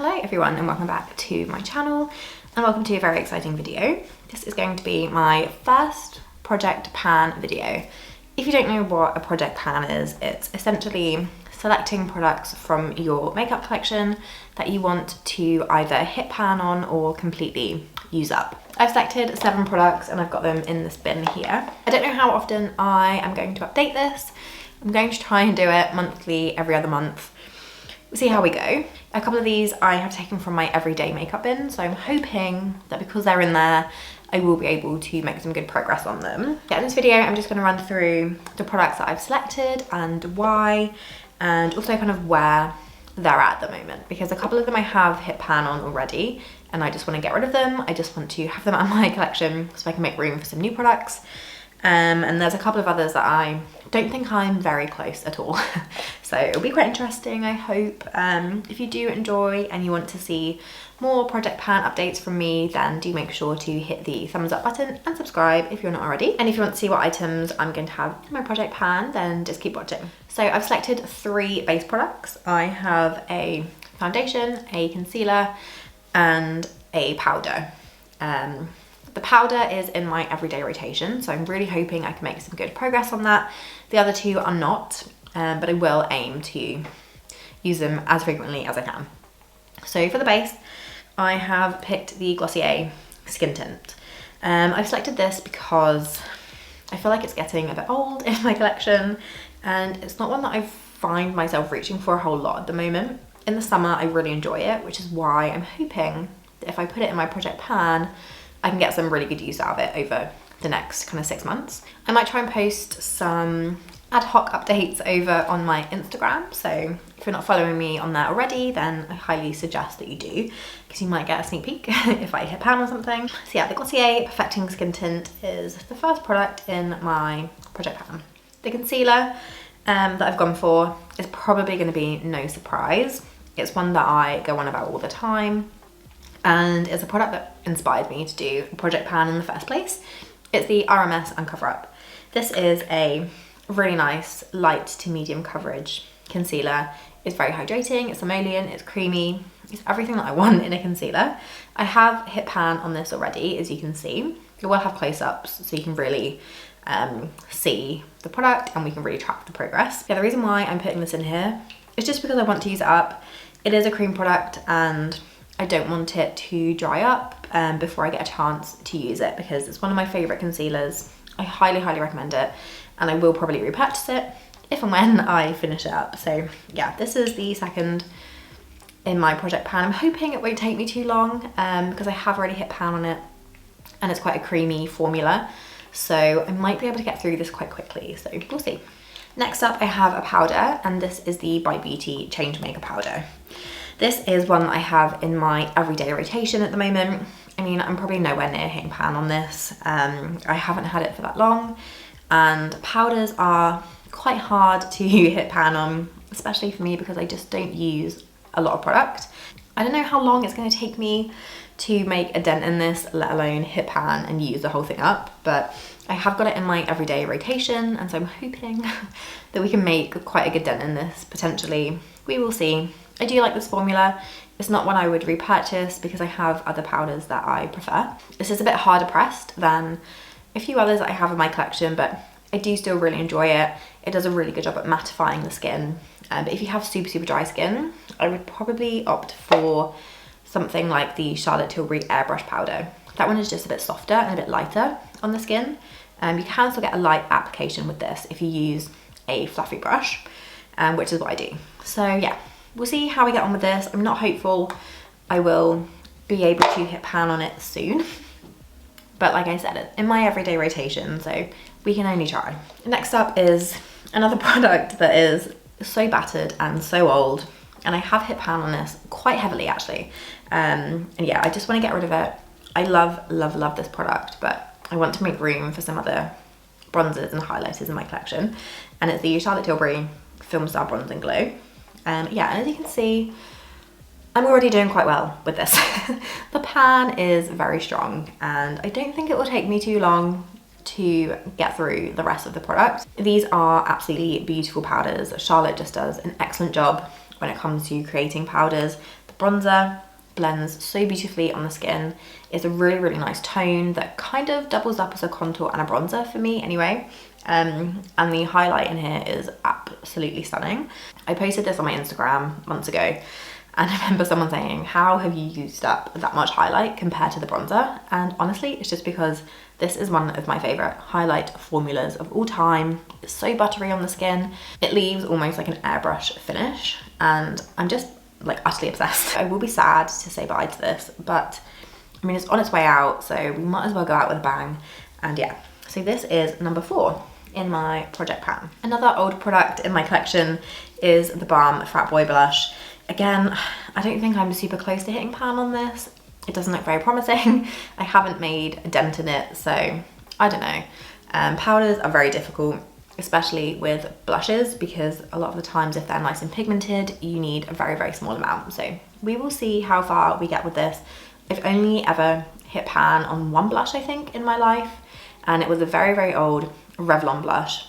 Hello everyone and welcome back to my channel and welcome to a very exciting video. This is going to be my first project pan video. If you don't know what a project pan is, it's essentially selecting products from your makeup collection that you want to either hit pan on or completely use up. I've selected 7 products and I've got them in this bin here. I don't know how often I am going to update this. I'm going to try and do it monthly, every other month. We'll see how we go. A couple of these I have taken from my everyday makeup bin, so I'm hoping that because they're in there, I will be able to make some good progress on them. Yeah, in this video, I'm just gonna run through the products that I've selected and why, and also kind of where they're at the moment, because a couple of them I have hit pan on already, and I just wanna get rid of them. I just want to have them out of my collection so I can make room for some new products. And there's a couple of others that I don't think I'm very close at all. So it'll be quite interesting, I hope. If you do enjoy and you want to see more project pan updates from me, then do make sure to hit the thumbs up button and subscribe if you're not already. And if you want to see what items I'm going to have in my project pan, then just keep watching. So I've selected 3 base products. I have a foundation, a concealer, and a powder. The powder is in my everyday rotation, so I'm really hoping I can make some good progress on that. The other 2 are not, but I will aim to use them as frequently as I can. So for the base, I have picked the Glossier Skin Tint. I've selected this because I feel like it's getting a bit old in my collection, and it's not one that I find myself reaching for a whole lot at the moment. In the summer, I really enjoy it, which is why I'm hoping that if I put it in my project pan, I can get some really good use out of it over the next kind of 6 months. I might try and post some ad hoc updates over on my Instagram, so if you're not following me on there already, then I highly suggest that you do, because you might get a sneak peek if I hit pan or something. So yeah, the Glossier Perfecting Skin Tint is the first product in my project pan. The concealer that I've gone for is probably going to be no surprise. It's one that I go on about all the time, and it's a product that inspired me to do a project pan in the first place. It's the RMS Uncover Up. This is a really nice light to medium coverage concealer. It's very hydrating, it's emollient, it's creamy, it's everything that I want in a concealer. I have hit pan on this already, as you can see. It will have close-ups so you can really see the product and we can really track the progress. Yeah, the reason why I'm putting this in here is just because I want to use it up. It is a cream product and I don't want it to dry up before I get a chance to use it, because it's one of my favourite concealers. I highly, highly recommend it, and I will probably repurchase it if and when I finish it up. So yeah, this is the second in my project pan. I'm hoping it won't take me too long because I have already hit pan on it and it's quite a creamy formula. So I might be able to get through this quite quickly, so we'll see. Next up, I have a powder, and this is the By Beauty Change Maker Powder. This is one that I have in my everyday rotation at the moment. I mean, I'm probably nowhere near hitting pan on this. I haven't had it for that long, and powders are quite hard to hit pan on, especially for me because I just don't use a lot of product. I don't know how long it's going to take me to make a dent in this, let alone hit pan and use the whole thing up, but I have got it in my everyday rotation, and so I'm hoping that we can make quite a good dent in this, potentially. We will see. I do like this formula. It's not one I would repurchase because I have other powders that I prefer. This is a bit harder pressed than a few others that I have in my collection, but I do still really enjoy it. It does a really good job at mattifying the skin. But if you have super, super dry skin, I would probably opt for something like the Charlotte Tilbury Airbrush Powder. That one is just a bit softer and a bit lighter on the skin. You can still get a light application with this if you use a fluffy brush, which is what I do. So yeah, we'll see how we get on with this. I'm not hopeful I will be able to hit pan on it soon, but like I said, it's in my everyday rotation, so we can only try. Next up is another product that is so battered and so old, and I have hit pan on this quite heavily actually. And yeah, I just want to get rid of it. I love, love, love this product, but I want to make room for some other bronzers and highlighters in my collection, and it's the Charlotte Tilbury FILMSTAR Bronze and Glow. Yeah, and as you can see, I'm already doing quite well with this. The pan is very strong, and I don't think it will take me too long to get through the rest of the product. These are absolutely beautiful powders. Charlotte just does an excellent job when it comes to creating powders. The The bronzer blends so beautifully on the skin. It's a really, really nice tone that kind of doubles up as a contour and a bronzer for me anyway. And the highlight in here is absolutely stunning. I posted this on my Instagram months ago, and I remember someone saying, how have you used up that much highlight compared to the bronzer? And honestly, it's just because this is one of my favorite highlight formulas of all time. It's so buttery on the skin. It leaves almost like an airbrush finish, and I'm just like utterly obsessed. I will be sad to say bye to this, but I mean, it's on its way out, so we might as well go out with a bang. And yeah, so this is number 4 in my project pan. Another old product in my collection is the BALM Frat Boy blush. Again, I don't think I'm super close to hitting pan on this. It doesn't look very promising. I haven't made a dent in it, so I don't know. Powders are very difficult, especially with blushes, because a lot of the times if they're nice and pigmented, you need a very, very small amount. So we will see how far we get with this. I've only ever hit pan on one blush, I think, in my life, and it was a very, very old Revlon blush.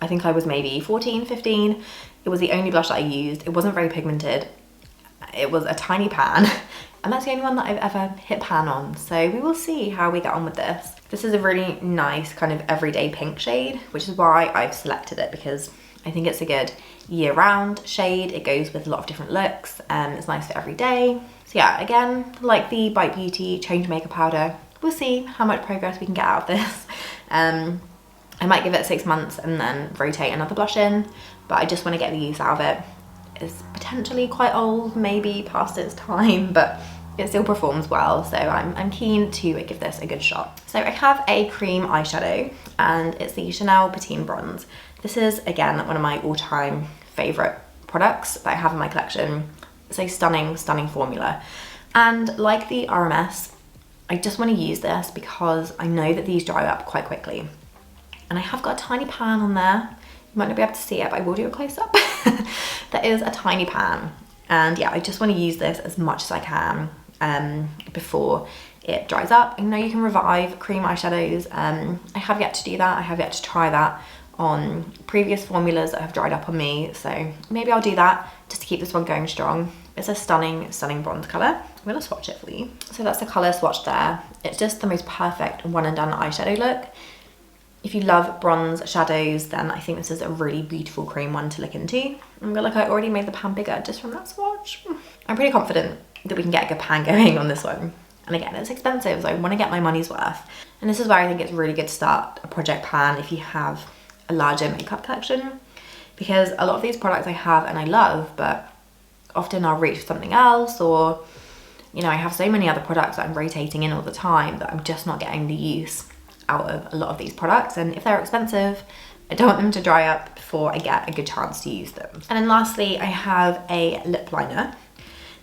I think I was maybe 14, 15. It was the only blush that I used. It wasn't very pigmented. It was a tiny pan, and that's the only one that I've ever hit pan on. So we will see how we get on with this. This is a really nice kind of everyday pink shade, which is why I've selected it, because I think it's a good year-round shade. It goes with a lot of different looks, and it's nice for every day. So yeah, again, like the Bite Beauty Change Maker powder, we'll see how much progress we can get out of this. I might give it 6 months and then rotate another blush in, but I just want to get the use out of it. It's potentially quite old, maybe past its time, but it still performs well, so I'm keen to give this a good shot. So I have a cream eyeshadow, and it's the Chanel Patine Bronze. This is, again, one of my all-time favourite products that I have in my collection. It's a stunning, stunning formula. And like the RMS, I just want to use this because I know that these dry up quite quickly. And I have got a tiny pan on there. You might not be able to see it, but I will do a close-up. That is a tiny pan. And yeah, I just want to use this as much as I can before it dries up. I know you can revive cream eyeshadows. I have yet to do that. I have yet to try that on previous formulas that have dried up on me. So maybe I'll do that just to keep this one going strong. It's a stunning, stunning bronze colour. I'm going to swatch it for you. So that's the colour swatch there. It's just the most perfect one and done eyeshadow look. If you love bronze shadows, then I think this is a really beautiful cream one to look into. I feel like I already made the pan bigger just from that swatch. I'm pretty confident that we can get a good pan going on this one. And again, it's expensive, so I want to get my money's worth. And this is where I think it's really good to start a project pan if you have a larger makeup collection, because a lot of these products I have and I love, but often I'll reach for something else, or you know, I have so many other products that I'm rotating in all the time that I'm just not getting the use out of a lot of these products. And if they're expensive, I don't want them to dry up before I get a good chance to use them. And then lastly, I have a lip liner.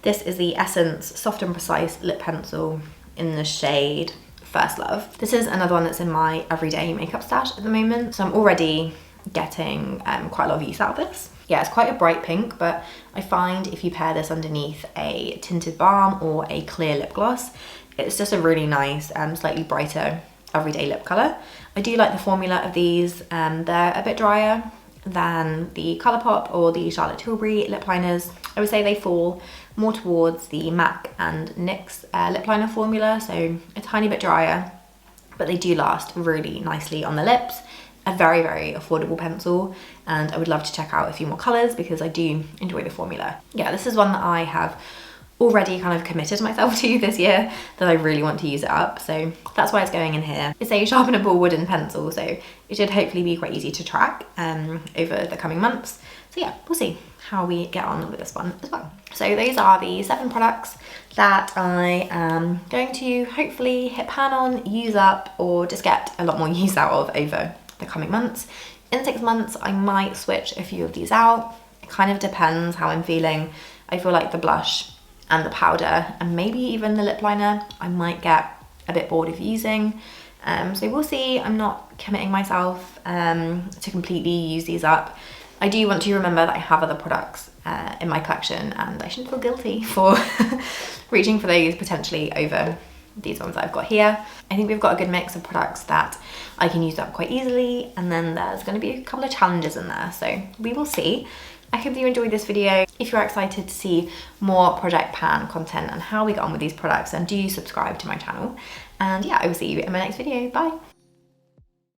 This is the Essence Soft and Precise Lip Pencil in the shade First Love. This is another one that's in my everyday makeup stash at the moment, so I'm already getting quite a lot of use out of this. Yeah, it's quite a bright pink, but I find if you pair this underneath a tinted balm or a clear lip gloss, it's just a really nice slightly brighter everyday lip colour. I do like the formula of these. They're a bit drier than the Colourpop or the Charlotte Tilbury lip liners. I would say they fall more towards the MAC and NYX lip liner formula, so a tiny bit drier, but they do last really nicely on the lips. A very, very affordable pencil, and I would love to check out a few more colours because I do enjoy the formula. Yeah, this is one that I have already kind of committed myself to this year, that I really want to use it up, so that's why it's going in here. It's a sharpenable wooden pencil, so it should hopefully be quite easy to track over the coming months. So yeah, we'll see how we get on with this one as well. So those are the 7 products that I am going to hopefully hit pan on, use up, or just get a lot more use out of over the coming months. In 6 months, I might switch a few of these out. It kind of depends how I'm feeling. I feel like the blush and the powder and maybe even the lip liner I might get a bit bored of using. So we'll see. I'm not committing myself to completely use these up. I do want to remember that I have other products in my collection, and I shouldn't feel guilty for reaching for those potentially over these ones that I've got here. I think we've got a good mix of products that I can use up quite easily, and then there's going to be a couple of challenges in there, so we will see. I hope you enjoyed this video. If you're excited to see more project pan content and how we get on with these products, then do subscribe to my channel. And yeah, I will see you in my next video. Bye.